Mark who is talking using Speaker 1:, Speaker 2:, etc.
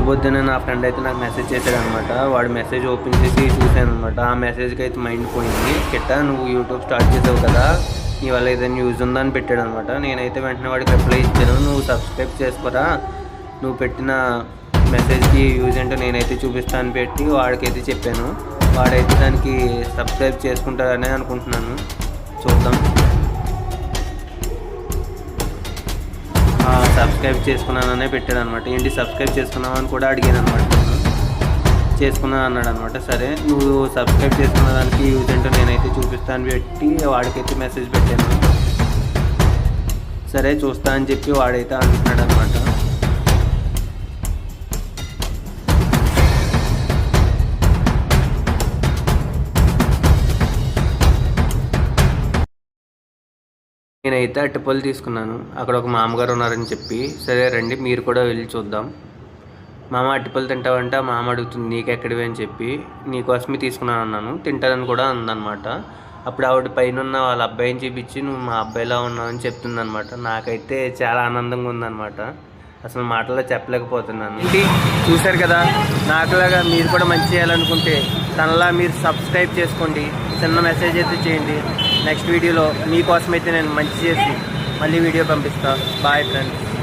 Speaker 1: పొద్దున నా ఫ్రెండ్ అయితే నాకు మెసేజ్ చేశాడు అనమాట. వాడు మెసేజ్ ఓపెన్ చేసి చూశాను అనమాట. ఆ మెసేజ్కి అయితే మైండ్ పోయింది. కిట్ట నువ్వు యూట్యూబ్ స్టార్ట్ చేసావు కదా, నీ వల్ల ఏదైనా యూజ్ ఉందని పెట్టాడు అనమాట. నేనైతే వెంటనే వాడికి రిప్లై ఇచ్చాను, నువ్వు సబ్స్క్రైబ్ చేసుకోరా, నువ్వు పెట్టిన మెసేజ్కి యూజ్ ఏంటో నేనైతే చూపిస్తాను అని పెట్టి వాడికైతే చెప్పాను. వాడైతే దానికి సబ్స్క్రైబ్ చేసుకుంటారనే అనుకుంటున్నాను, చూద్దాం. సబ్స్క్రైబ్ చేసుకున్నాననే పెట్టాడు అనమాట. ఏంటి సబ్స్క్రైబ్ చేసుకున్నావు అని కూడా అడిగాను అనమాట. చేసుకున్నా అన్నాడు అనమాట. సరే నువ్వు సబ్స్క్రైబ్ చేసుకున్న దానికి యూజ్ ఏంటో నేనైతే చూపిస్తాను పెట్టి వాడికైతే మెసేజ్ పెట్టాను. సరే చూస్తా అని చెప్పి వాడైతే అంటున్నాడు అనమాట. నేనైతే అరటిపళ్ళు తీసుకున్నాను. అక్కడ ఒక మామగారు ఉన్నారని చెప్పి, సరే రండి మీరు కూడా వెళ్ళి చూద్దాం. మామ అరటిపళ్ళు తింటావంటే ఆ మామ అడుగుతుంది నీకెక్కడివి అని చెప్పి, నీకోసమే తీసుకున్నాను అన్నాను. తింటానని కూడా అందనమాట. అప్పుడు ఆవిడ పైన ఉన్న వాళ్ళ అబ్బాయిని చూపించి నువ్వు మా అబ్బాయిలా ఉన్నావు అని చెప్తుందనమాట. నాకైతే చాలా ఆనందంగా ఉందన్నమాట. అసలు మాటల్లో చెప్పలేకపోతున్నాను. ఏంటి చూశారు కదా, నాకులాగా మీరు కూడా మంచి చేయాలనుకుంటే తనలా మీరు సబ్స్క్రైబ్ చేసుకోండి, చిన్న మెసేజ్ అయితే చేయండి. నెక్స్ట్ వీడియోలో మీకోసమైతే నేను మంచి చేసి మళ్ళీ వీడియో పంపిస్తాను. Bye friends.